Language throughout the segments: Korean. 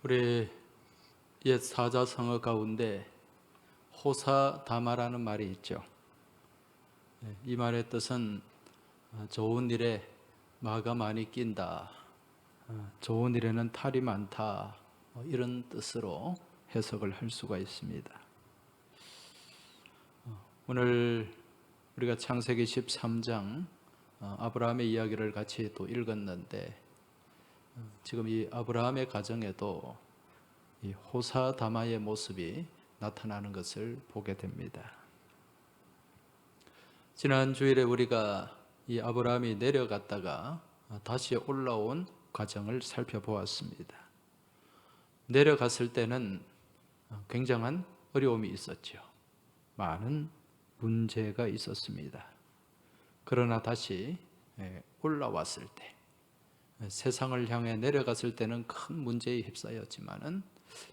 우리 옛 사자성어 가운데 호사다마라는 말이 있죠. 이 말의 뜻은 좋은 일에 마가 많이 낀다, 좋은 일에는 탈이 많다, 이런 뜻으로 해석을 할 수가 있습니다. 오늘 우리가 창세기 13장 아브라함의 이야기를 같이 또 읽었는데, 지금 이 아브라함의 가정에도 이 호사다마의 모습이 나타나는 것을 보게 됩니다. 지난 주일에 우리가 이 아브라함이 내려갔다가 다시 올라온 과정을 살펴보았습니다. 내려갔을 때는 굉장한 어려움이 있었죠. 많은 문제가 있었습니다. 그러나 다시 올라왔을 때, 세상을 향해 내려갔을 때는 큰 문제에 휩싸였지만은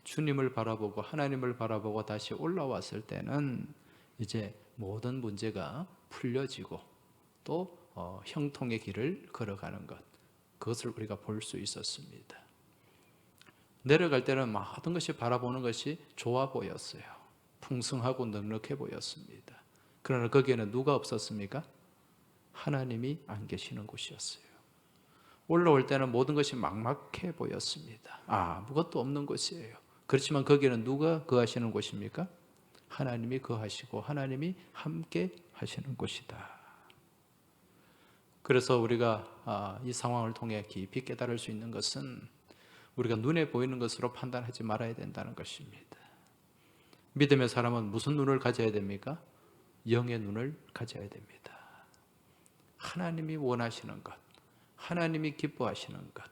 주님을 바라보고 하나님을 바라보고 다시 올라왔을 때는 이제 모든 문제가 풀려지고 또 형통의 길을 걸어가는 것, 그것을 우리가 볼 수 있었습니다. 내려갈 때는 모든 것이 바라보는 것이 좋아 보였어요. 풍성하고 넉넉해 보였습니다. 그러나 거기에는 누가 없었습니까? 하나님이 안 계시는 곳이었어요. 올라올 때는 모든 것이 막막해 보였습니다. 아무것도 없는 곳이에요. 그렇지만 거기에는 누가 거하시는 곳입니까? 하나님이 거하시고 하나님이 함께 하시는 곳이다. 그래서 우리가 이 상황을 통해 깊이 깨달을 수 있는 것은 우리가 눈에 보이는 것으로 판단하지 말아야 된다는 것입니다. 믿음의 사람은 무슨 눈을 가져야 됩니까? 영의 눈을 가져야 됩니다. 하나님이 원하시는 것, 하나님이 기뻐하시는 것,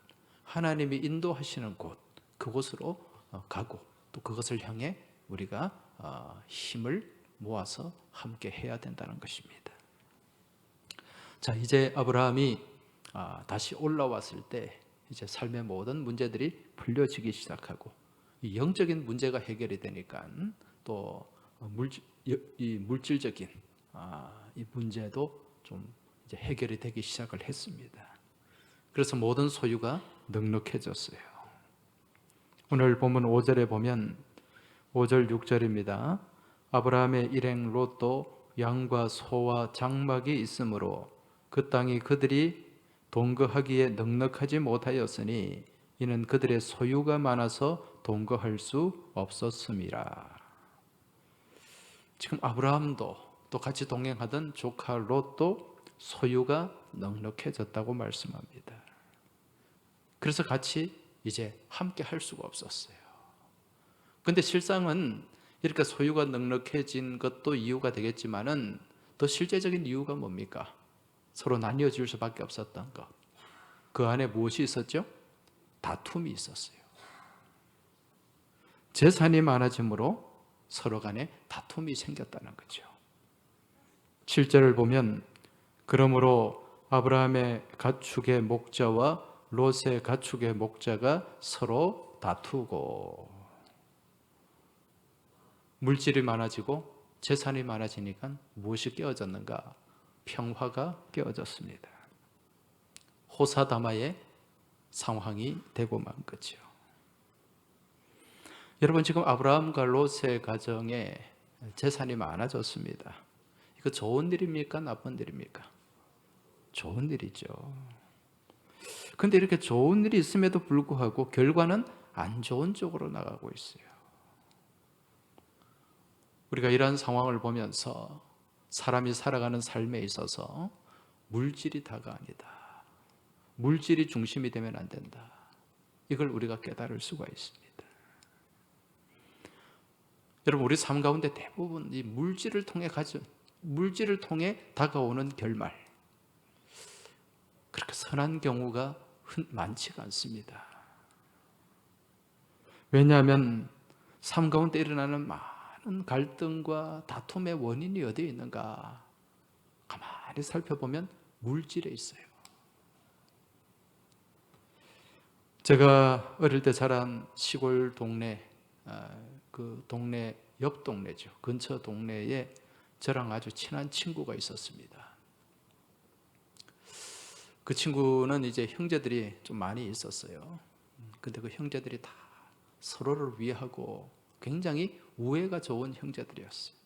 하나님이 인도하시는 곳, 그곳으로 가고 또 그것을 향해 우리가 힘을 모아서 함께 해야 된다는 것입니다. 자, 이제 아브라함이 다시 올라왔을 때 이제 삶의 모든 문제들이 풀려지기 시작하고 이 영적인 문제가 해결이 되니까 또 이 물질적인 이 문제도 좀 이제 해결이 되기 시작을 했습니다. 그래서 모든 소유가 넉넉해졌어요. 오늘 본문 5절에 보면 5절 6절입니다. 아브라함의 일행 롯도 양과 소와 장막이 있으므로 그 땅이 그들이 동거하기에 넉넉하지 못하였으니 이는 그들의 소유가 많아서 동거할 수 없었음이라. 지금 아브라함도 또 같이 동행하던 조카 롯도 소유가 넉넉해졌다고 말씀합니다. 그래서 같이 이제 함께 할 수가 없었어요. 근데 실상은 이렇게 소유가 넉넉해진 것도 이유가 되겠지만은 더 실제적인 이유가 뭡니까? 서로 나뉘어질 수밖에 없었던 것. 그 안에 무엇이 있었죠? 다툼이 있었어요. 재산이 많아지므로 서로 간에 다툼이 생겼다는 거죠. 7절을 보면 그러므로 아브라함의 가축의 목자와 롯의 가축의 목자가 서로 다투고, 물질이 많아지고 재산이 많아지니까 무엇이 깨어졌는가? 평화가 깨어졌습니다. 호사다마의 상황이 되고 만 거죠. 여러분, 지금 아브라함과 롯의 가정에 재산이 많아졌습니다. 이거 좋은 일입니까? 나쁜 일입니까? 좋은 일이죠. 근데 이렇게 좋은 일이 있음에도 불구하고 결과는 안 좋은 쪽으로 나가고 있어요. 우리가 이러한 상황을 보면서 사람이 살아가는 삶에 있어서 물질이 다가 아니다. 물질이 중심이 되면 안 된다. 이걸 우리가 깨달을 수가 있습니다. 여러분, 우리 삶 가운데 대부분 이 물질을 통해 다가오는 결말, 그렇게 선한 경우가 많지가 않습니다. 왜냐하면 삶 가운데 일어나는 많은 갈등과 다툼의 원인이 어디에 있는가? 가만히 살펴보면 물질에 있어요. 제가 어릴 때 자란 시골 동네, 그 동네 옆 동네죠. 근처 동네에 저랑 아주 친한 친구가 있었습니다. 그 친구는 이제 형제들이 좀 많이 있었어요. 근데 그 형제들이 다 서로를 위하고 굉장히 우애가 좋은 형제들이었어요.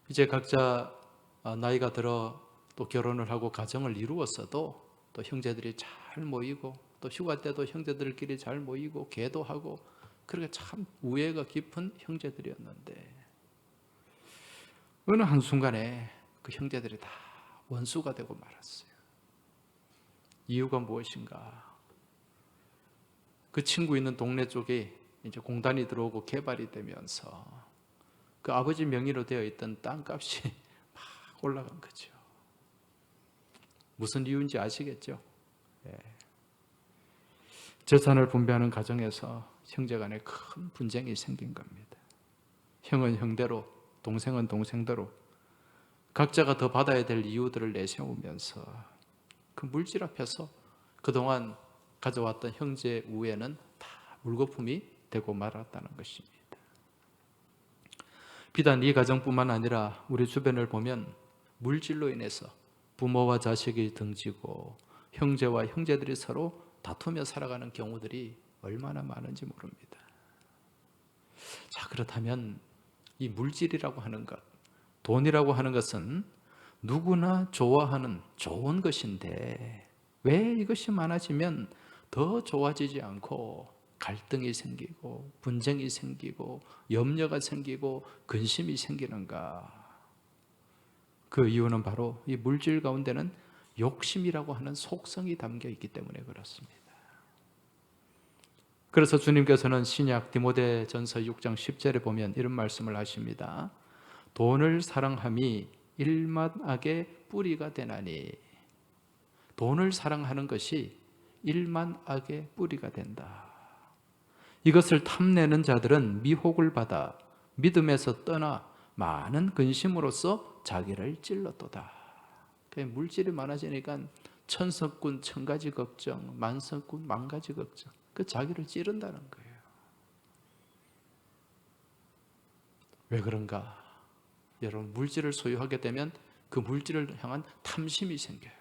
이제 각자 나이가 들어 또 결혼을 하고 가정을 이루었어도 또 형제들이 잘 모이고 또 휴가 때도 형제들끼리 잘 모이고 계도하고 그렇게 참 우애가 깊은 형제들이었는데 어느 한순간에 그 형제들이 다 원수가 되고 말았어요. 이유가 무엇인가? 그 친구 있는 동네 쪽에 이제 공단이 들어오고 개발이 되면서 그 아버지 명의로 되어 있던 땅값이 막 올라간 거죠. 무슨 이유인지 아시겠죠? 예. 재산을 분배하는 과정에서 형제간에 큰 분쟁이 생긴 겁니다. 형은 형대로, 동생은 동생대로 각자가 더 받아야 될 이유들을 내세우면서 그 물질 앞에서 그동안 가져왔던 형제 우애는 다 물거품이 되고 말았다는 것입니다. 비단 이 가정뿐만 아니라 우리 주변을 보면 물질로 인해서 부모와 자식이 등지고 형제와 형제들이 서로 다투며 살아가는 경우들이 얼마나 많은지 모릅니다. 자, 그렇다면 이 물질이라고 하는 것, 돈이라고 하는 것은 누구나 좋아하는 좋은 것인데 왜 이것이 많아지면 더 좋아지지 않고 갈등이 생기고 분쟁이 생기고 염려가 생기고 근심이 생기는가? 그 이유는 바로 이 물질 가운데는 욕심이라고 하는 속성이 담겨 있기 때문에 그렇습니다. 그래서 주님께서는 신약 디모데전서 6장 10절에 보면 이런 말씀을 하십니다. 돈을 사랑함이 일만악의 뿌리가 되나니 돈을 사랑하는 것이 일만악의 뿌리가 된다. 이것을 탐내는 자들은 미혹을 받아 믿음에서 떠나 많은 근심으로써 자기를 찔렀도다. 물질이 많아지니까 천석군 천가지 걱정, 만석군 만가지 걱정, 그 자기를 찌른다는 거예요. 왜 그런가? 여러분, 물질을 소유하게 되면 그 물질을 향한 탐심이 생겨요.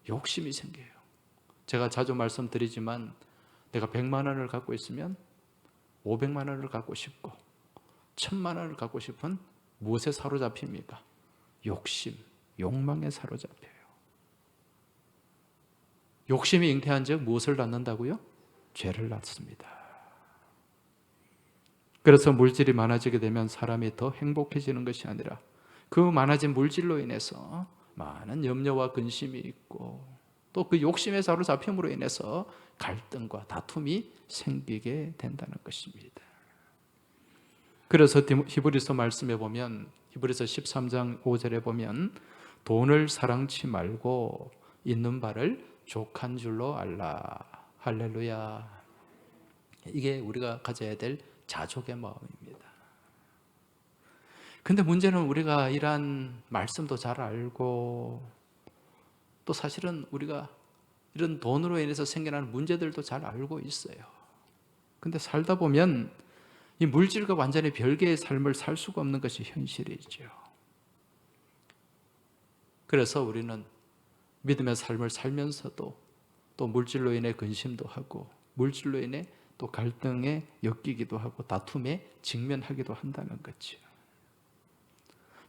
욕심이 생겨요. 제가 자주 말씀드리지만 내가 100만 원을 갖고 있으면 500만 원을 갖고 싶고 1000만 원을 갖고 싶은 무엇에 사로잡힙니까? 욕심, 욕망에 사로잡혀요. 욕심이 잉태한 즉 무엇을 낳는다고요? 죄를 낳습니다. 그래서 물질이 많아지게 되면 사람이 더 행복해지는 것이 아니라 그 많아진 물질로 인해서 많은 염려와 근심이 있고 또 그 욕심에 사로잡힘으로 인해서 갈등과 다툼이 생기게 된다는 것입니다. 그래서 히브리서 말씀에 보면 히브리서 13장 5절에 보면 돈을 사랑치 말고 있는 바를 족한 줄로 알라. 할렐루야. 이게 우리가 가져야 될 자족의 마음입니다. 근데 문제는 우리가 이러한 말씀도 잘 알고 또 사실은 우리가 이런 돈으로 인해서 생겨나는 문제들도 잘 알고 있어요. 근데 살다 보면 이 물질과 완전히 별개의 삶을 살 수가 없는 것이 현실이죠. 그래서 우리는 믿음의 삶을 살면서도 또 물질로 인해 근심도 하고 물질로 인해 또 갈등에 엮이기도 하고 다툼에 직면하기도 한다는 거죠.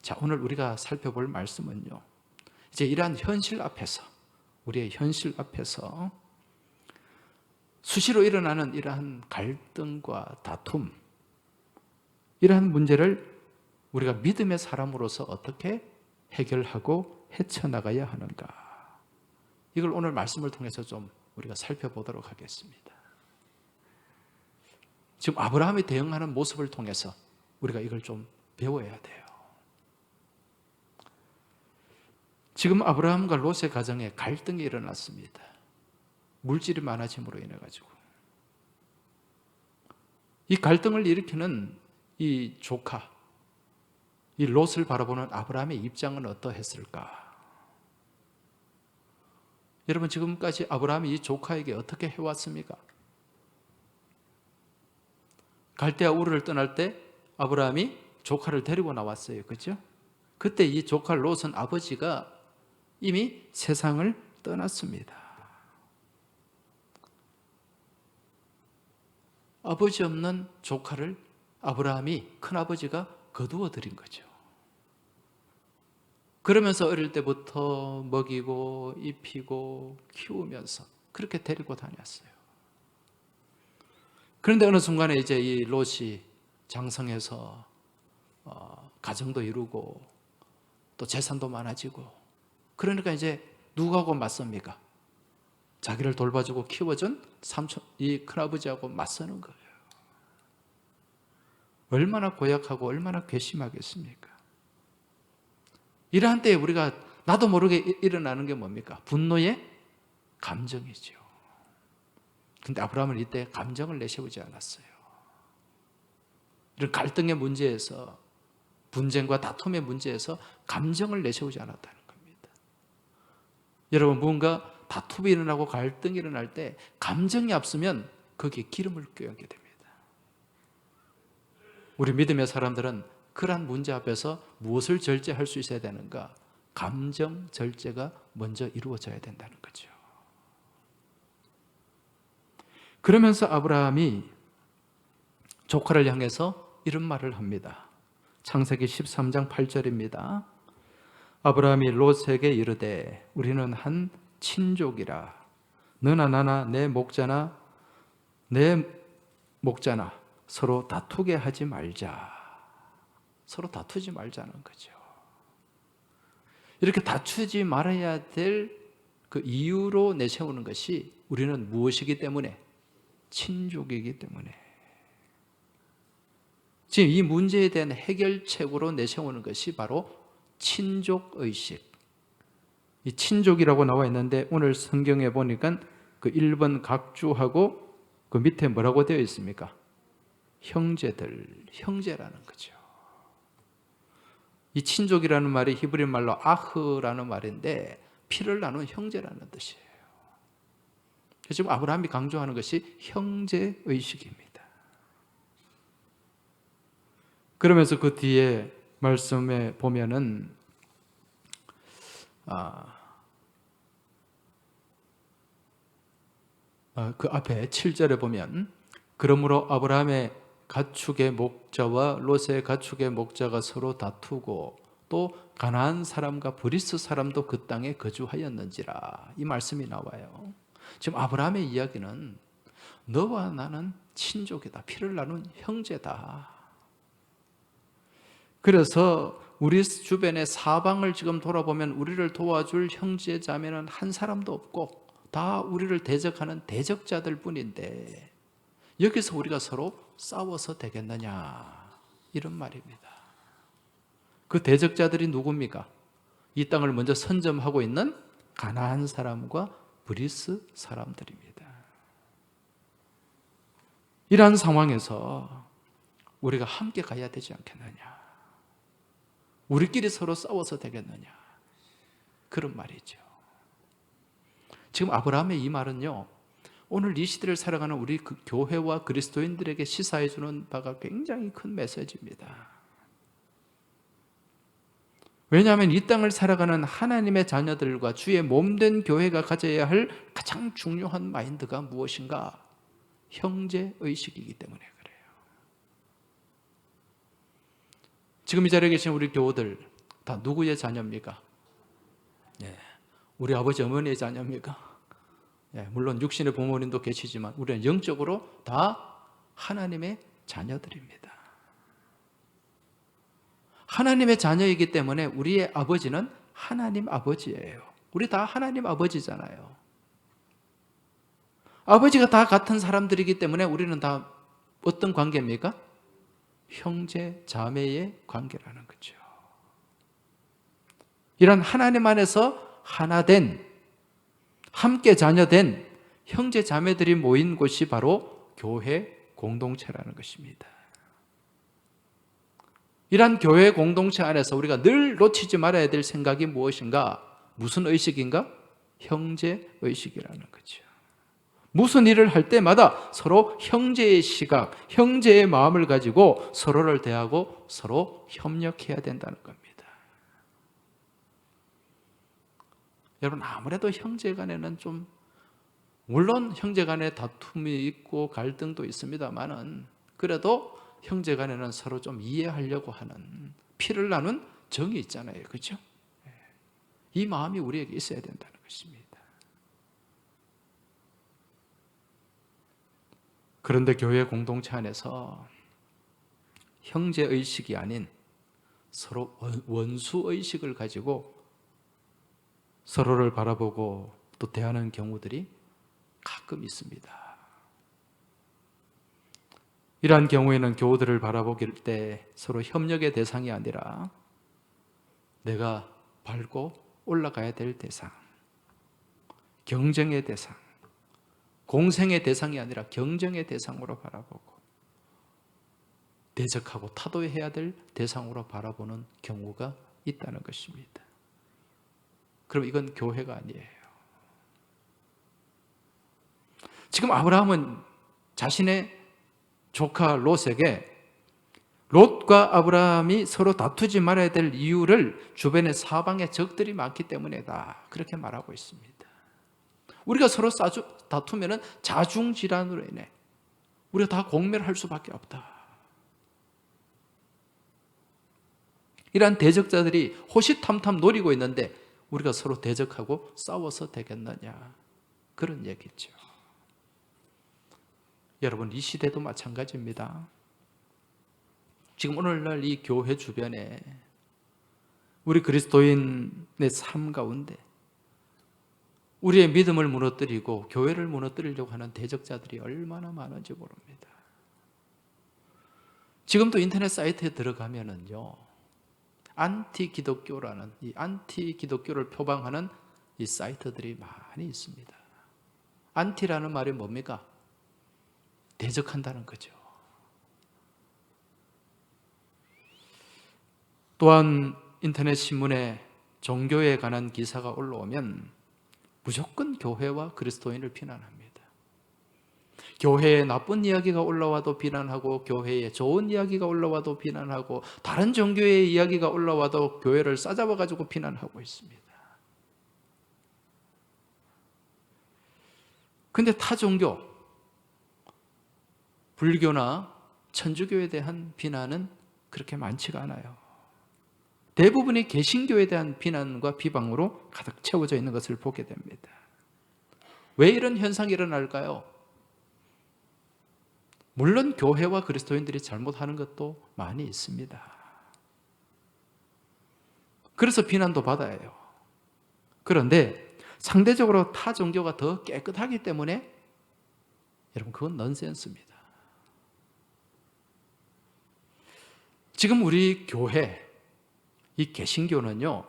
자, 오늘 우리가 살펴볼 말씀은요. 이제 이러한 현실 앞에서 우리의 현실 앞에서 수시로 일어나는 이러한 갈등과 다툼 이러한 문제를 우리가 믿음의 사람으로서 어떻게 해결하고 헤쳐나가야 하는가 이걸 오늘 말씀을 통해서 좀 우리가 살펴보도록 하겠습니다. 지금 아브라함이 대응하는 모습을 통해서 우리가 이걸 좀 배워야 돼요. 지금 아브라함과 롯의 가정에 갈등이 일어났습니다. 물질이 많아짐으로 인해 가지고 이 갈등을 일으키는 이 조카, 이 롯을 바라보는 아브라함의 입장은 어떠했을까? 여러분 지금까지 아브라함이 이 조카에게 어떻게 해왔습니까? 갈대아 우르를 떠날 때 아브라함이 조카를 데리고 나왔어요. 그렇죠? 그때 이 조카 롯은 아버지가 이미 세상을 떠났습니다. 아버지 없는 조카를 아브라함이 큰아버지가 거두어 들인 거죠. 그러면서 어릴 때부터 먹이고 입히고 키우면서 그렇게 데리고 다녔어요. 그런데 어느 순간에 이제 이 롯이 장성해서 가정도 이루고 또 재산도 많아지고, 그러니까 이제 누구하고 맞섭니까? 자기를 돌봐주고 키워준 삼촌, 이 큰아버지하고 맞서는 거예요. 얼마나 고약하고 얼마나 괘씸하겠습니까? 이러한 때에 우리가 나도 모르게 일어나는 게 뭡니까? 분노의 감정이죠. 근데 아브라함은 이때 감정을 내세우지 않았어요. 이런 갈등의 문제에서, 분쟁과 다툼의 문제에서 감정을 내세우지 않았다는 겁니다. 여러분, 뭔가 다툼이 일어나고 갈등이 일어날 때 감정이 앞서면 거기에 기름을 껴안게 됩니다. 우리 믿음의 사람들은 그러한 문제 앞에서 무엇을 절제할 수 있어야 되는가? 감정 절제가 먼저 이루어져야 된다는 거죠. 그러면서 아브라함이 조카를 향해서 이런 말을 합니다. 창세기 13장 8절입니다. 아브라함이 롯에게 이르되 우리는 한 친족이라 너나 나나 내 목자나 서로 다투게 하지 말자. 서로 다투지 말자는 거죠. 이렇게 다투지 말아야 될 그 이유로 내세우는 것이, 우리는 무엇이기 때문에? 친족이기 때문에. 지금 이 문제에 대한 해결책으로 내세우는 것이 바로 친족의식. 이 친족이라고 나와 있는데 오늘 성경에 보니까 그 1번 각주하고 그 밑에 뭐라고 되어 있습니까? 형제라는 거죠. 이 친족이라는 말이 히브리 말로 아흐라는 말인데 피를 나눈 형제라는 뜻이에요. 지금 아브라함이 강조하는 것이 형제의식입니다. 그러면서 그 뒤에 말씀에 보면은 그 앞에 7절에 보면 그러므로 아브라함의 가축의 목자와 롯의 가축의 목자가 서로 다투고 또 가나안 사람과 브리스 사람도 그 땅에 거주하였는지라, 이 말씀이 나와요. 지금 아브라함의 이야기는 너와 나는 친족이다, 피를 나눈 형제다. 그래서 우리 주변의 사방을 지금 돌아보면 우리를 도와줄 형제 자매는 한 사람도 없고 다 우리를 대적하는 대적자들 뿐인데 여기서 우리가 서로 싸워서 되겠느냐, 이런 말입니다. 그 대적자들이 누굽니까? 이 땅을 먼저 선점하고 있는 가나안 사람과 브리스 사람들입니다. 이러한 상황에서 우리가 함께 가야 되지 않겠느냐, 우리끼리 서로 싸워서 되겠느냐, 그런 말이죠. 지금 아브라함의 이 말은요, 오늘 이 시대를 살아가는 우리 그 교회와 그리스도인들에게 시사해 주는 바가 굉장히 큰 메시지입니다. 왜냐하면 이 땅을 살아가는 하나님의 자녀들과 주의 몸된 교회가 가져야 할 가장 중요한 마인드가 무엇인가? 형제의식이기 때문에 그래요. 지금 이 자리에 계신 우리 교우들 다 누구의 자녀입니까? 우리 아버지 어머니의 자녀입니까? 물론 육신의 부모님도 계시지만 우리는 영적으로 다 하나님의 자녀들입니다. 하나님의 자녀이기 때문에 우리의 아버지는 하나님 아버지예요. 우리 다 하나님 아버지잖아요. 아버지가 다 같은 사람들이기 때문에 우리는 다 어떤 관계입니까? 형제, 자매의 관계라는 거죠. 이런 하나님 안에서 하나 된, 함께 자녀된 형제 자매들이 모인 곳이 바로 교회 공동체라는 것입니다. 이러한 교회 공동체 안에서 우리가 늘 놓치지 말아야 될 생각이 무엇인가? 무슨 의식인가? 형제의식이라는 거죠. 무슨 일을 할 때마다 서로 형제의 시각, 형제의 마음을 가지고 서로를 대하고 서로 협력해야 된다는 겁니다. 여러분, 아무래도 형제 간에는 좀 물론 형제 간에 다툼이 있고 갈등도 있습니다만은 그래도 형제 간에는 서로 좀 이해하려고 하는 피를 나눈 정이 있잖아요. 그렇죠? 이 마음이 우리에게 있어야 된다는 것입니다. 그런데 교회 공동체 안에서 형제의식이 아닌 서로 원수의식을 가지고 서로를 바라보고 또 대하는 경우들이 가끔 있습니다. 이러한 경우에는 교우들을 바라보길 때 서로 협력의 대상이 아니라 내가 밟고 올라가야 될 대상, 경쟁의 대상, 공생의 대상이 아니라 경쟁의 대상으로 바라보고 대적하고 타도해야 될 대상으로 바라보는 경우가 있다는 것입니다. 그럼 이건 교회가 아니에요. 지금 아브라함은 자신의 조카 롯에게 롯과 아브라함이 서로 다투지 말아야 될 이유를 주변에 사방에 적들이 많기 때문이다. 그렇게 말하고 있습니다. 우리가 서로 다투면 자중질환으로 인해 우리가 다 공멸할 수밖에 없다. 이러한 대적자들이 호시탐탐 노리고 있는데 우리가 서로 대적하고 싸워서 되겠느냐, 그런 얘기죠. 여러분, 이 시대도 마찬가지입니다. 지금 오늘날 이 교회 주변에 우리 그리스도인의 삶 가운데 우리의 믿음을 무너뜨리고 교회를 무너뜨리려고 하는 대적자들이 얼마나 많은지 모릅니다. 지금도 인터넷 사이트에 들어가면은요, 안티 기독교라는, 이 안티 기독교를 표방하는 이 사이트들이 많이 있습니다. 안티라는 말이 뭡니까? 대적한다는 거죠. 또한 인터넷 신문에 종교에 관한 기사가 올라오면 무조건 교회와 그리스도인을 비난합니다. 교회에 나쁜 이야기가 올라와도 비난하고, 교회에 좋은 이야기가 올라와도 비난하고, 다른 종교의 이야기가 올라와도 교회를 싸잡아가지고 비난하고 있습니다. 근데 타 종교, 불교나 천주교에 대한 비난은 그렇게 많지가 않아요. 대부분이 개신교에 대한 비난과 비방으로 가득 채워져 있는 것을 보게 됩니다. 왜 이런 현상이 일어날까요? 물론 교회와 그리스도인들이 잘못하는 것도 많이 있습니다. 그래서 비난도 받아야 해요. 그런데 상대적으로 타 종교가 더 깨끗하기 때문에 여러분, 그건 넌센스입니다. 지금 우리 교회, 이 개신교는요,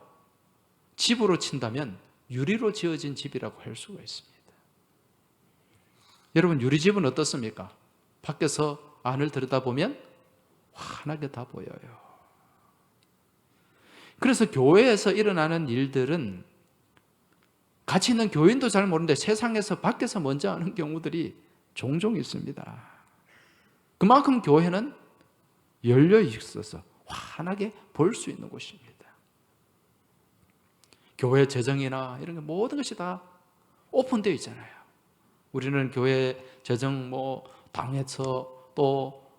집으로 친다면 유리로 지어진 집이라고 할 수가 있습니다. 여러분, 유리집은 어떻습니까? 밖에서 안을 들여다보면 환하게 다 보여요. 그래서 교회에서 일어나는 일들은 같이 있는 교인도 잘 모르는데 세상에서 밖에서 먼저 아는 경우들이 종종 있습니다. 그만큼 교회는 열려 있어서 환하게 볼 수 있는 곳입니다. 교회 재정이나 이런 게 모든 것이 다 오픈되어 있잖아요. 우리는 교회 재정 당에서 또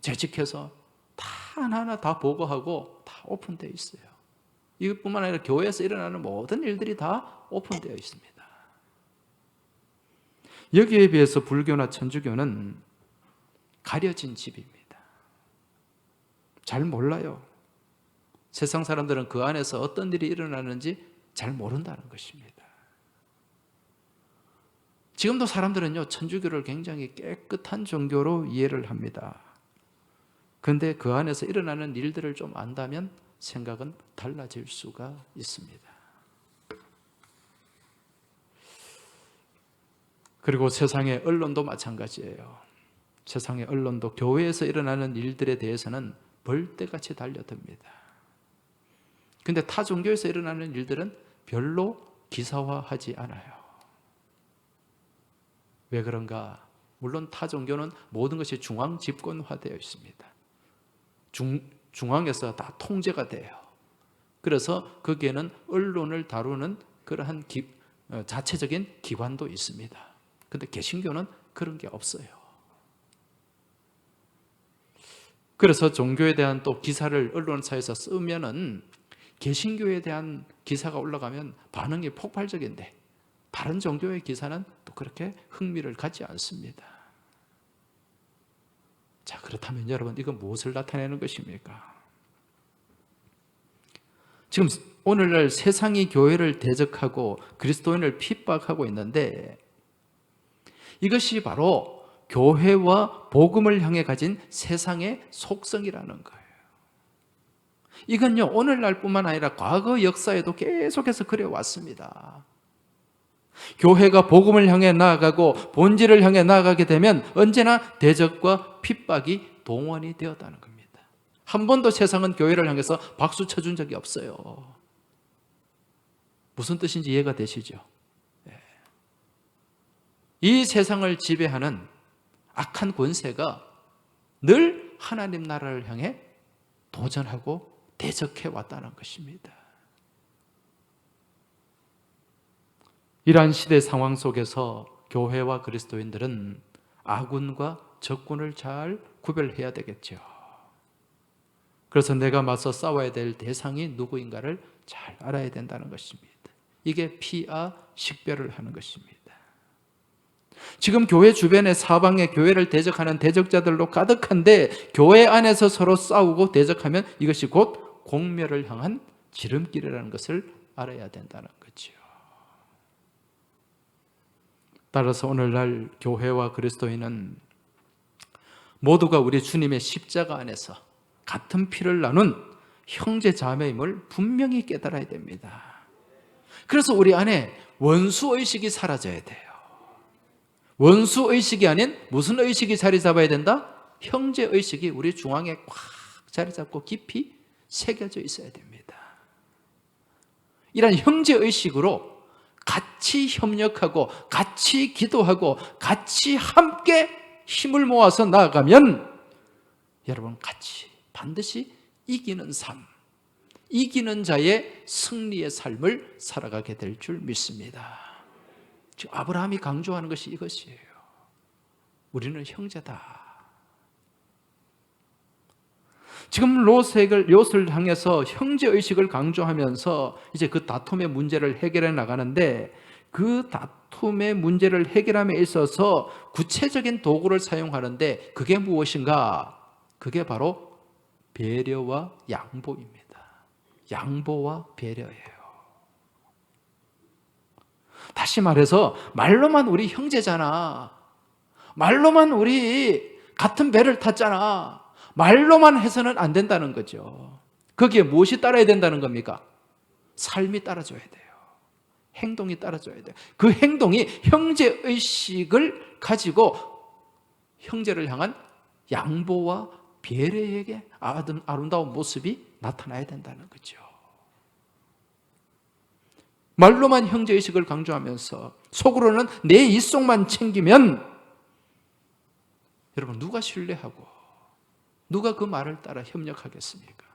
재직해서 다 하나하나 다 보고하고 다 오픈되어 있어요. 이것뿐만 아니라 교회에서 일어나는 모든 일들이 다 오픈되어 있습니다. 여기에 비해서 불교나 천주교는 가려진 집입니다. 잘 몰라요. 세상 사람들은 그 안에서 어떤 일이 일어나는지 잘 모른다는 것입니다. 지금도 사람들은요, 천주교를 굉장히 깨끗한 종교로 이해를 합니다. 그런데 그 안에서 일어나는 일들을 좀 안다면 생각은 달라질 수가 있습니다. 그리고 세상의 언론도 마찬가지예요. 세상의 언론도 교회에서 일어나는 일들에 대해서는 벌떼같이 달려듭니다. 근데 타 종교에서 일어나는 일들은 별로 기사화하지 않아요. 왜 그런가? 물론 타 종교는 모든 것이 중앙 집권화되어 있습니다. 중앙에서 다 통제가 돼요. 그래서 거기에는 언론을 다루는 그러한 자체적인 기관도 있습니다. 근데 개신교는 그런 게 없어요. 그래서 종교에 대한 또 기사를 언론사에서 쓰면은 개신교에 대한 기사가 올라가면 반응이 폭발적인데 다른 종교의 기사는 또 그렇게 흥미를 갖지 않습니다. 자, 그렇다면 여러분, 이건 무엇을 나타내는 것입니까? 지금 오늘날 세상이 교회를 대적하고 그리스도인을 핍박하고 있는데 이것이 바로 교회와 복음을 향해 가진 세상의 속성이라는 거예요. 이건요, 오늘날뿐만 아니라 과거 역사에도 계속해서 그래왔습니다. 교회가 복음을 향해 나아가고 본질을 향해 나아가게 되면 언제나 대적과 핍박이 동원이 되었다는 겁니다. 한 번도 세상은 교회를 향해서 박수 쳐준 적이 없어요. 무슨 뜻인지 이해가 되시죠? 이 세상을 지배하는 악한 권세가 늘 하나님 나라를 향해 도전하고 대적해 왔다는 것입니다. 이러한 시대 상황 속에서 교회와 그리스도인들은 아군과 적군을 잘 구별해야 되겠죠. 그래서 내가 맞서 싸워야 될 대상이 누구인가를 잘 알아야 된다는 것입니다. 이게 피아 식별을 하는 것입니다. 지금 교회 주변에 사방에 교회를 대적하는 대적자들로 가득한데 교회 안에서 서로 싸우고 대적하면 이것이 곧 공멸을 향한 지름길이라는 것을 알아야 된다는 거죠. 따라서 오늘날 교회와 그리스도인은 모두가 우리 주님의 십자가 안에서 같은 피를 나눈 형제 자매임을 분명히 깨달아야 됩니다. 그래서 우리 안에 원수의식이 사라져야 돼요. 원수의식이 아닌 무슨 의식이 자리 잡아야 된다? 형제의식이 우리 중앙에 꽉 자리 잡고 깊이 새겨져 있어야 됩니다. 이런 형제의식으로 같이 협력하고 같이 기도하고 같이 함께 힘을 모아서 나아가면 여러분 같이 반드시 이기는 삶, 이기는 자의 승리의 삶을 살아가게 될 줄 믿습니다. 지금 아브라함이 강조하는 것이 이것이에요. 우리는 형제다. 지금 롯을 향해서 형제의식을 강조하면서 이제 그 다툼의 문제를 해결해 나가는데 그 다툼의 문제를 해결함에 있어서 구체적인 도구를 사용하는데 그게 무엇인가? 그게 바로 배려와 양보입니다. 양보와 배려예요. 다시 말해서 말로만 우리 형제잖아. 말로만 우리 같은 배를 탔잖아. 말로만 해서는 안 된다는 거죠. 거기에 무엇이 따라야 된다는 겁니까? 삶이 따라줘야 돼요. 행동이 따라줘야 돼요. 그 행동이 형제의식을 가지고 형제를 향한 양보와 배려에게 아름다운 모습이 나타나야 된다는 거죠. 말로만 형제의식을 강조하면서 속으로는 내 이속만 챙기면 여러분 누가 신뢰하고 누가 그 말을 따라 협력하겠습니까?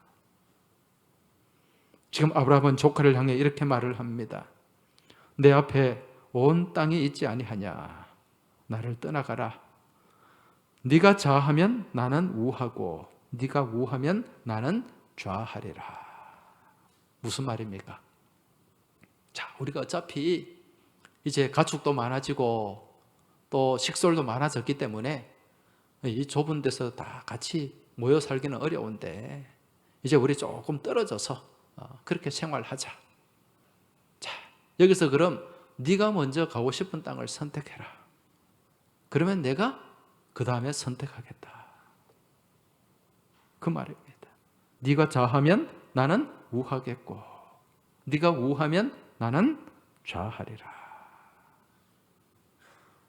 지금 아브라함은 조카를 향해 이렇게 말을 합니다. 내 앞에 온 땅이 있지 아니하냐. 나를 떠나가라. 네가 좌하면 나는 우하고 네가 우하면 나는 좌하리라. 무슨 말입니까? 자, 우리가 어차피 이제 가축도 많아지고 또 식솔도 많아졌기 때문에 이 좁은 데서 다 같이 모여 살기는 어려운데 이제 우리 조금 떨어져서 그렇게 생활하자. 자, 여기서 그럼 네가 먼저 가고 싶은 땅을 선택해라. 그러면 내가 그 다음에 선택하겠다. 그 말입니다. 네가 좌하면 나는 우하겠고 네가 우하면 나는 좌하리라.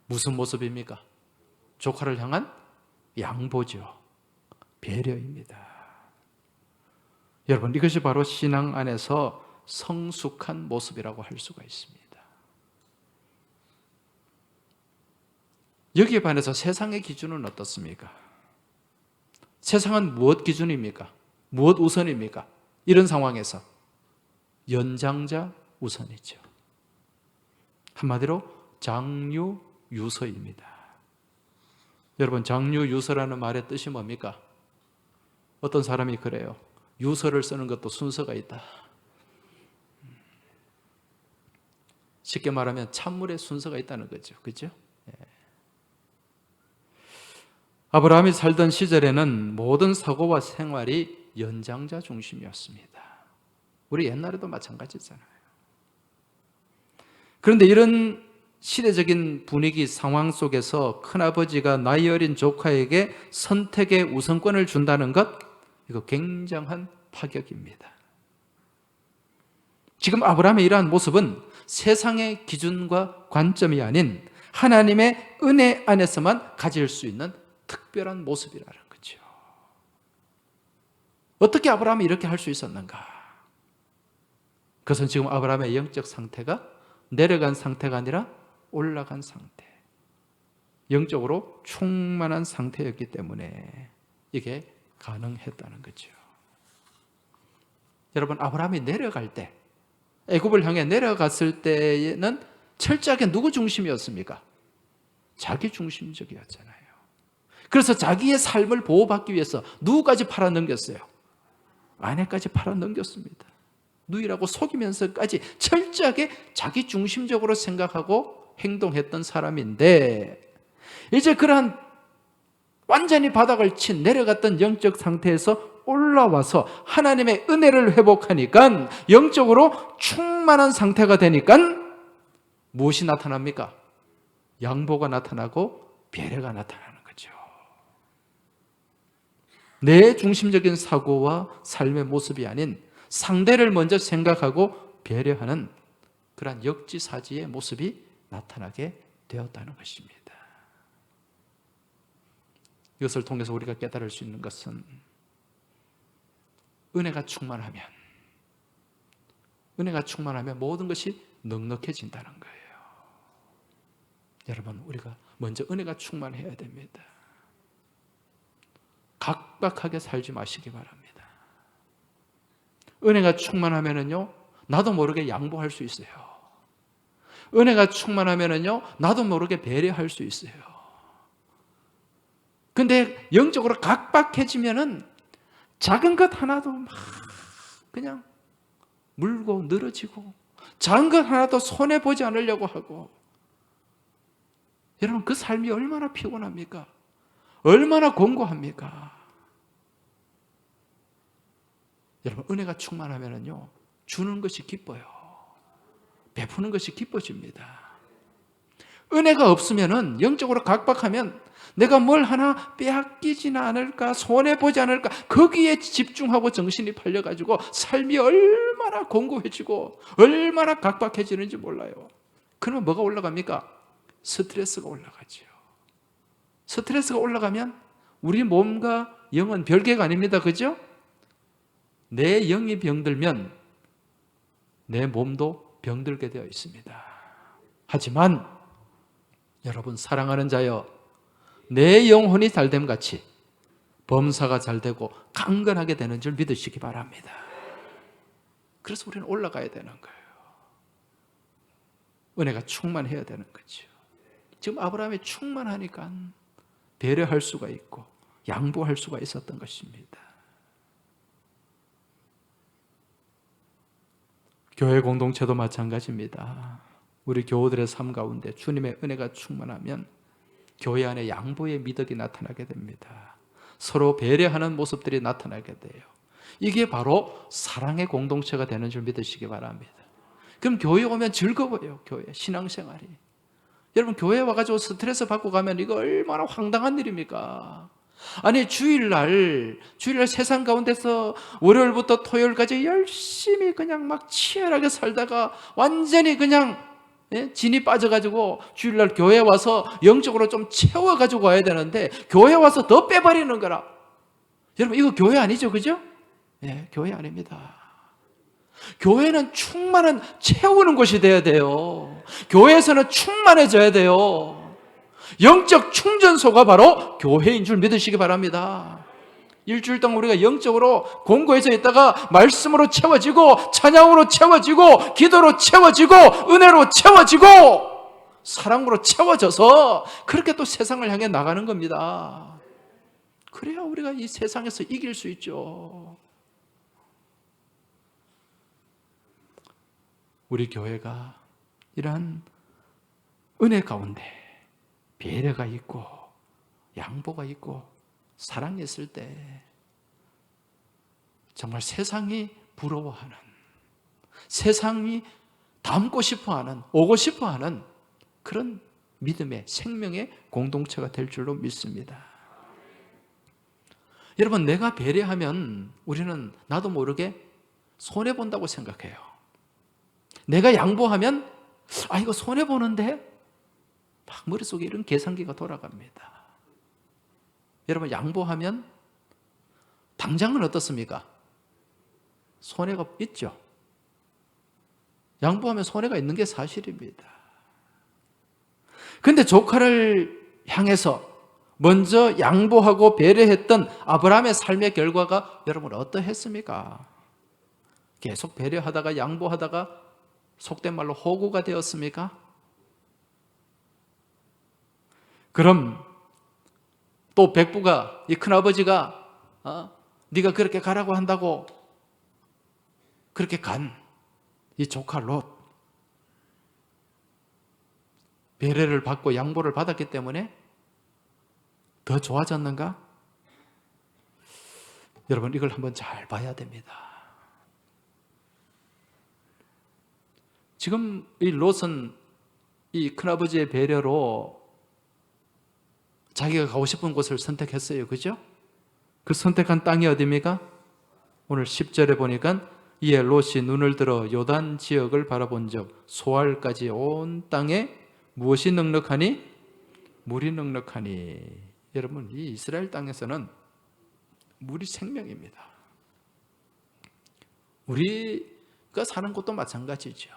무슨 모습입니까? 조카를 향한 양보죠. 배려입니다. 여러분, 이것이 바로 신앙 안에서 성숙한 모습이라고 할 수가 있습니다. 여기에 반해서 세상의 기준은 어떻습니까? 세상은 무엇 기준입니까? 무엇 우선입니까? 이런 상황에서 연장자 우선이죠. 한마디로 장유 유서입니다. 여러분, 장유유서라는 말의 뜻이 뭡니까? 어떤 사람이 그래요. 유서를 쓰는 것도 순서가 있다. 쉽게 말하면 찬물에 순서가 있다는 거죠. 그렇죠? 아브라함이 살던 시절에는 모든 사고와 생활이 연장자 중심이었습니다. 우리 옛날에도 마찬가지잖아요. 그런데 이런 시대적인 분위기 상황 속에서 큰아버지가 나이 어린 조카에게 선택의 우선권을 준다는 것, 이거 굉장한 파격입니다. 지금 아브라함의 이러한 모습은 세상의 기준과 관점이 아닌 하나님의 은혜 안에서만 가질 수 있는 특별한 모습이라는 거죠. 어떻게 아브라함이 이렇게 할 수 있었는가? 그것은 지금 아브라함의 영적 상태가 내려간 상태가 아니라 올라간 상태, 영적으로 충만한 상태였기 때문에 이게 가능했다는 거죠. 여러분, 아브라함이 내려갈 때, 애굽을 향해 내려갔을 때에는 철저하게 누구 중심이었습니까? 자기 중심적이었잖아요. 그래서 자기의 삶을 보호받기 위해서 누구까지 팔아넘겼어요? 아내까지 팔아넘겼습니다. 누이라고 속이면서까지 철저하게 자기 중심적으로 생각하고 행동했던 사람인데, 이제 그러한 완전히 바닥을 친 내려갔던 영적 상태에서 올라와서 하나님의 은혜를 회복하니까 영적으로 충만한 상태가 되니까 무엇이 나타납니까? 양보가 나타나고 배려가 나타나는 거죠. 내 중심적인 사고와 삶의 모습이 아닌 상대를 먼저 생각하고 배려하는 그러한 역지사지의 모습이 나타나게 되었다는 것입니다. 이것을 통해서 우리가 깨달을 수 있는 것은 은혜가 충만하면 모든 것이 넉넉해진다는 거예요. 여러분, 우리가 먼저 은혜가 충만해야 됩니다. 각박하게 살지 마시기 바랍니다. 은혜가 충만하면은요, 나도 모르게 양보할 수 있어요. 은혜가 충만하면은요, 나도 모르게 배려할 수 있어요. 근데 영적으로 각박해지면은 작은 것 하나도 막 그냥 물고 늘어지고, 작은 것 하나도 손해보지 않으려고 하고, 여러분, 그 삶이 얼마나 피곤합니까? 얼마나 공고합니까? 여러분, 은혜가 충만하면요, 주는 것이 기뻐요. 베푸는 것이 기뻐집니다. 은혜가 없으면은, 영적으로 각박하면 내가 뭘 하나 빼앗기지는 않을까, 손해보지 않을까, 거기에 집중하고 정신이 팔려가지고 삶이 얼마나 공고해지고 얼마나 각박해지는지 몰라요. 그러면 뭐가 올라갑니까? 스트레스가 올라가죠. 스트레스가 올라가면 우리 몸과 영은 별개가 아닙니다. 그죠? 내 영이 병들면 내 몸도 병들게 되어 있습니다. 하지만 여러분, 사랑하는 자여, 내 영혼이 잘됨 같이 범사가 잘되고 강건하게 되는 줄 믿으시기 바랍니다. 그래서 우리는 올라가야 되는 거예요. 은혜가 충만해야 되는 거죠. 지금 아브라함이 충만하니까 배려할 수가 있고 양보할 수가 있었던 것입니다. 교회 공동체도 마찬가지입니다. 우리 교우들의 삶 가운데 주님의 은혜가 충만하면 교회 안에 양보의 미덕이 나타나게 됩니다. 서로 배려하는 모습들이 나타나게 돼요. 이게 바로 사랑의 공동체가 되는 줄 믿으시기 바랍니다. 그럼 교회 오면 즐거워요. 교회 신앙생활이. 여러분, 교회 와가지고 스트레스 받고 가면 이거 얼마나 황당한 일입니까? 아니, 주일날 세상 가운데서 월요일부터 토요일까지 열심히 그냥 막 치열하게 살다가 완전히 그냥 진이 빠져가지고 주일날 교회 와서 영적으로 좀 채워가지고 와야 되는데 교회 와서 더 빼버리는 거라. 여러분, 이거 교회 아니죠, 그죠? 네, 교회 아닙니다. 교회는 충만한 채우는 곳이 돼야 돼요. 교회에서는 충만해져야 돼요. 영적 충전소가 바로 교회인 줄 믿으시기 바랍니다. 일주일 동안 우리가 영적으로 공고해져 있다가 말씀으로 채워지고 찬양으로 채워지고 기도로 채워지고 은혜로 채워지고 사랑으로 채워져서 그렇게 또 세상을 향해 나가는 겁니다. 그래야 우리가 이 세상에서 이길 수 있죠. 우리 교회가 이러한 은혜 가운데 배려가 있고 양보가 있고 사랑이 있을 때 정말 세상이 부러워하는, 세상이 닮고 싶어하는, 오고 싶어하는 그런 믿음의 생명의 공동체가 될 줄로 믿습니다. 여러분, 내가 배려하면 우리는 나도 모르게 손해본다고 생각해요. 내가 양보하면 이거 손해보는데 막 머릿속에 이런 계산기가 돌아갑니다. 여러분, 양보하면 당장은 어떻습니까? 손해가 있죠. 양보하면 손해가 있는 게 사실입니다. 그런데 조카를 향해서 먼저 양보하고 배려했던 아브라함의 삶의 결과가 여러분 어떠했습니까? 계속 배려하다가 양보하다가 속된 말로 호구가 되었습니까? 그럼 또 백부가, 이 큰아버지가 네가 그렇게 가라고 한다고 그렇게 간 이 조카 롯, 배려를 받고 양보를 받았기 때문에 더 좋아졌는가? 여러분, 이걸 한번 잘 봐야 됩니다. 지금 이 롯은 이 큰아버지의 배려로 자기가 가고 싶은 곳을 선택했어요. 그죠? 그 선택한 땅이 어디입니까? 오늘 10절에 보니까 이에 롯이 눈을 들어 요단 지역을 바라본 적 소알까지 온 땅에 무엇이 넉넉하니? 물이 넉넉하니. 여러분, 이 이스라엘 땅에서는 물이 생명입니다. 우리가 사는 곳도 마찬가지죠.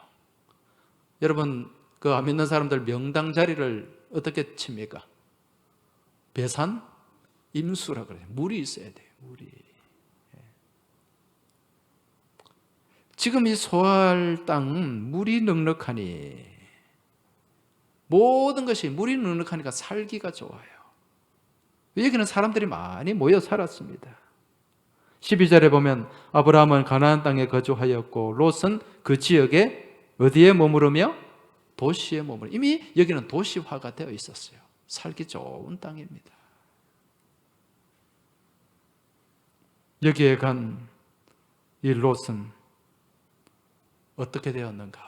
여러분, 그 안 믿는 사람들 명당 자리를 어떻게 칩니까? 배산 임수라 그래요. 물이 있어야 돼요. 물이. 지금 이 소알 땅은 물이 넉넉하니, 모든 것이 물이 넉넉하니까 살기가 좋아요. 여기는 사람들이 많이 모여 살았습니다. 12절에 보면 아브라함은 가나안 땅에 거주하였고 롯은 그 지역에 어디에 머무르며? 도시에 머무르. 이미 여기는 도시화가 되어 있었어요. 살기 좋은 땅입니다. 여기에 간 이 롯은 어떻게 되었는가?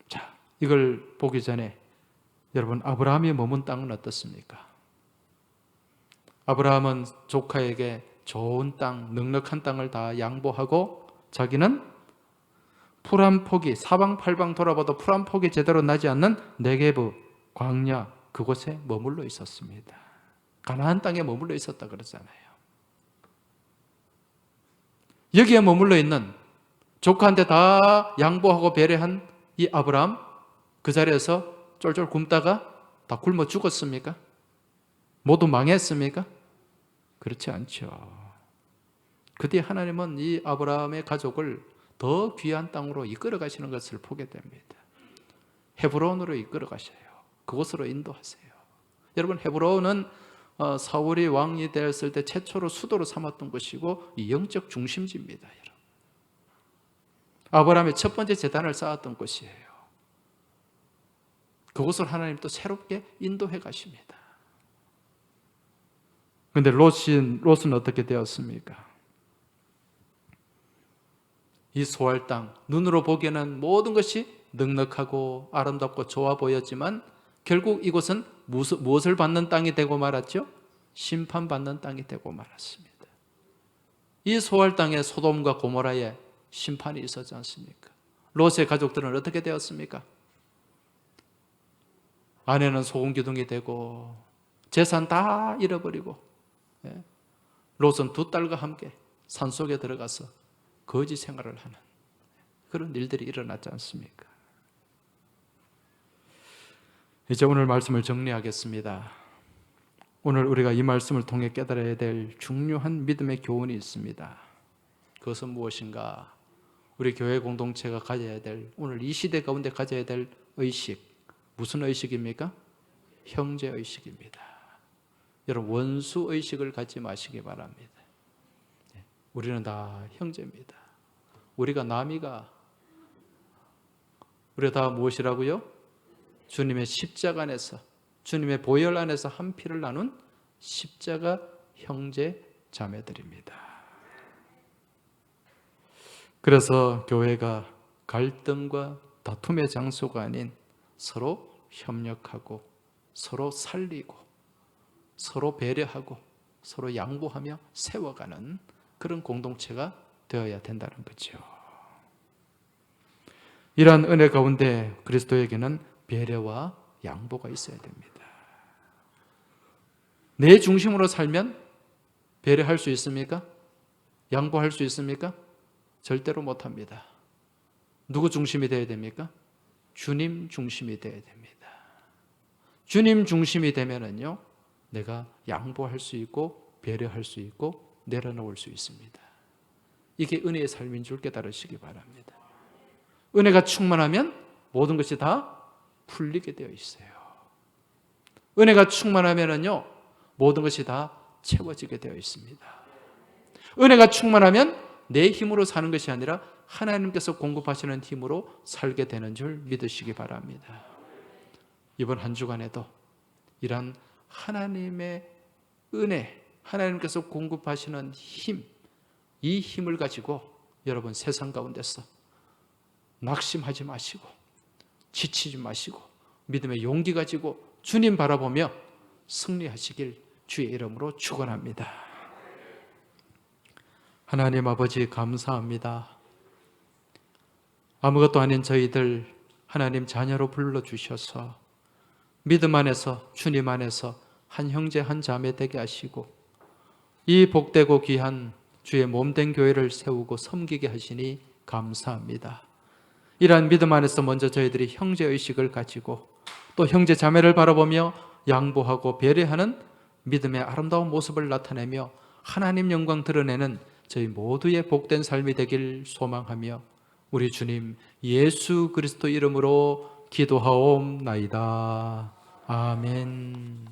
자, 이걸 보기 전에 여러분, 아브라함이 머문 땅은 어떻습니까? 아브라함은 조카에게 좋은 땅, 넉넉한 땅을 다 양보하고 자기는 풀 한 폭이 사방팔방 돌아봐도 풀 한 폭이 제대로 나지 않는 네게브 광야, 그곳에 머물러 있었습니다. 가나안 땅에 머물러 있었다 그러잖아요. 여기에 머물러 있는, 조카한테 다 양보하고 배려한 이 아브라함, 그 자리에서 쫄쫄 굶다가 다 굶어 죽었습니까? 모두 망했습니까? 그렇지 않죠. 그 뒤에 하나님은 이 아브라함의 가족을 더 귀한 땅으로 이끌어 가시는 것을 보게 됩니다. 헤브론으로 이끌어 가셔요. 그곳으로 인도하세요. 여러분, 헤브론은 사울이 왕이 되었을 때 최초로 수도로 삼았던 것이고 이 영적 중심지입니다. 여러분. 아브라함의 첫 번째 제단을 쌓았던 곳이에요. 그곳을 하나님 또 새롭게 인도해 가십니다. 그런데 롯은 어떻게 되었습니까? 이 소알 땅, 눈으로 보기에는 모든 것이 넉넉하고 아름답고 좋아 보였지만 결국 이곳은 무엇을 받는 땅이 되고 말았죠? 심판받는 땅이 되고 말았습니다. 이 소알 땅에 소돔과 고모라에 심판이 있었지 않습니까? 롯의 가족들은 어떻게 되었습니까? 아내는 소금기둥이 되고 재산 다 잃어버리고, 롯은 두 딸과 함께 산속에 들어가서 거지 생활을 하는 그런 일들이 일어났지 않습니까? 이제 오늘 말씀을 정리하겠습니다. 오늘 우리가 이 말씀을 통해 깨달아야 될 중요한 믿음의 교훈이 있습니다. 그것은 무엇인가? 우리 교회 공동체가 가져야 될, 오늘 이 시대 가운데 가져야 될 의식, 무슨 의식입니까? 형제의식입니다. 여러분, 원수의식을 갖지 마시기 바랍니다. 우리는 다 형제입니다. 우리가 다 무엇이라고요? 주님의 십자가 안에서, 주님의 보혈 안에서 한 피를 나눈 십자가 형제 자매들입니다. 그래서 교회가 갈등과 다툼의 장소가 아닌 서로 협력하고 서로 살리고 서로 배려하고 서로 양보하며 세워가는 그런 공동체가 되어야 된다는 거죠. 이러한 은혜 가운데 그리스도에게는 배려와 양보가 있어야 됩니다. 내 중심으로 살면 배려할 수 있습니까? 양보할 수 있습니까? 절대로 못합니다. 누구 중심이 되어야 됩니까? 주님 중심이 되어야 됩니다. 주님 중심이 되면은요, 내가 양보할 수 있고 배려할 수 있고 내려놓을 수 있습니다. 이게 은혜의 삶인 줄 깨달으시기 바랍니다. 은혜가 충만하면 모든 것이 다 풀리게 되어 있어요. 은혜가 충만하면은요, 모든 것이 다 채워지게 되어 있습니다. 은혜가 충만하면 내 힘으로 사는 것이 아니라 하나님께서 공급하시는 힘으로 살게 되는 줄 믿으시기 바랍니다. 이번 한 주간에도 이런 하나님의 은혜, 하나님께서 공급하시는 힘, 이 힘을 가지고 여러분 세상 가운데서 낙심하지 마시고 지치지 마시고 믿음의 용기 가지고 주님 바라보며 승리하시길 주의 이름으로 축원합니다. 하나님 아버지 감사합니다. 아무것도 아닌 저희들 하나님 자녀로 불러주셔서 믿음 안에서 주님 안에서 한 형제 한 자매 되게 하시고 이 복되고 귀한 주의 몸된 교회를 세우고 섬기게 하시니 감사합니다. 이러한 믿음 안에서 먼저 저희들이 형제의식을 가지고 또 형제 자매를 바라보며 양보하고 배려하는 믿음의 아름다운 모습을 나타내며 하나님 영광 드러내는 저희 모두의 복된 삶이 되길 소망하며 우리 주님 예수 그리스도 이름으로 기도하옵나이다. 아멘.